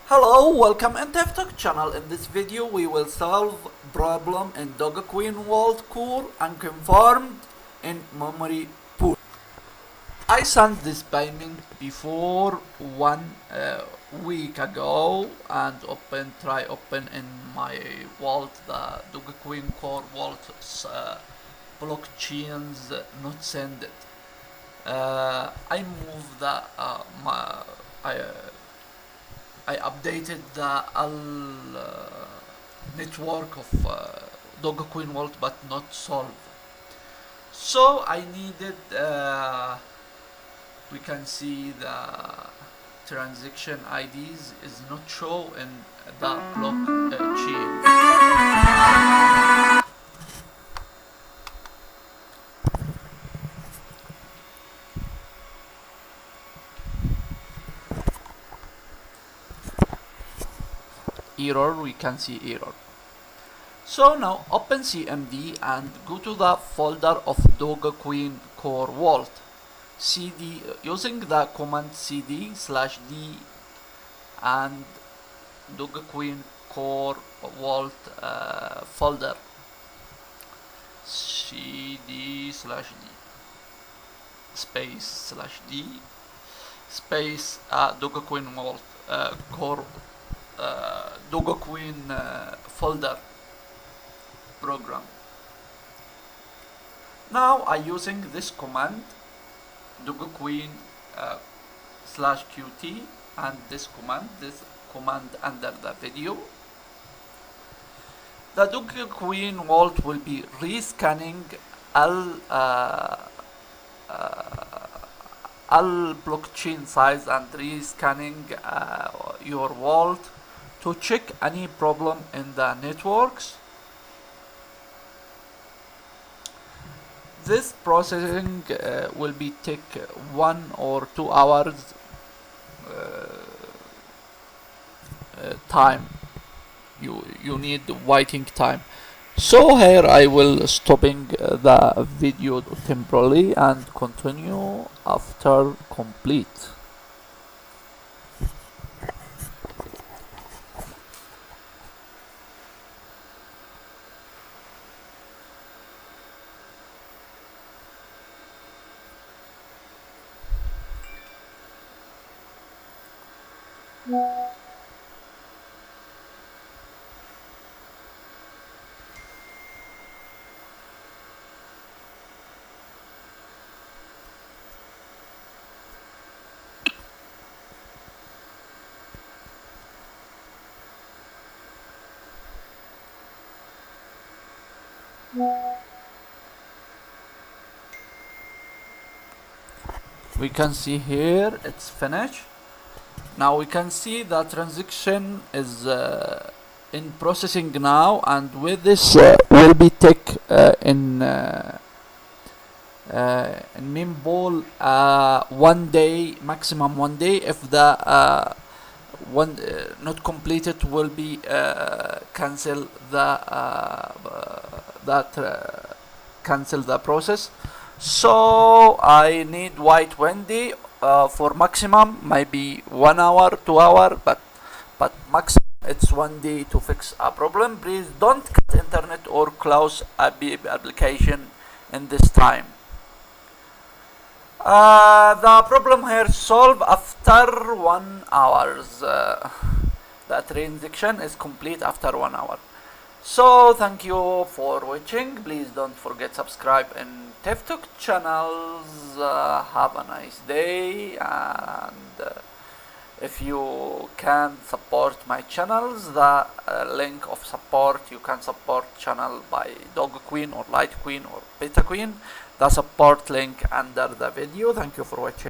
Hello, welcome in TIFTOK channel. In this video we will solve problem in Dogecoin Core Unconfirmed in memory pool. I sent this payment before 1 week ago and try open in my wallet the Dogecoin Core wallet blockchains not send it. I moved the I updated the network of Dogecoin wallet but not solve. So I needed we can see the transaction IDs is not show in the blockchain. Error, we can see error. So now open CMD and go to the folder of Dogecoin Core wallet. CD using the command cd/d and Dogecoin Core wallet folder cd/d space/d space Dogecoin wallet Core Dogecoin folder program. Now I using this command dogecoin-qt and this command under the video. The Dogecoin wallet will be rescanning all blockchain size and rescanning your wallet to check any problem in the networks. This processing will be take 1 or 2 hours time. You need waiting time. So here I will stopping the video temporarily and continue after complete. We can see here it's finished. Now we can see the transaction is in processing now, and with this will be take in Mempool 1 day, maximum 1 day. If the one not completed will be cancel the cancel the process. So I need wait 1 day for maximum, maybe 1 hour, 2 hour, but maximum it's 1 day to fix a problem. Please don't cut internet or close application in this time. The problem here solved after 1 hour. The transaction is complete after 1 hour. So thank you for watching. Please don't forget subscribe in TIFTOK channels. Have a nice day, and if you can support my channels, the link of support, you can support channel by Dogecoin or Litecoin or Bitcoin. The support link under the video. Thank you for watching.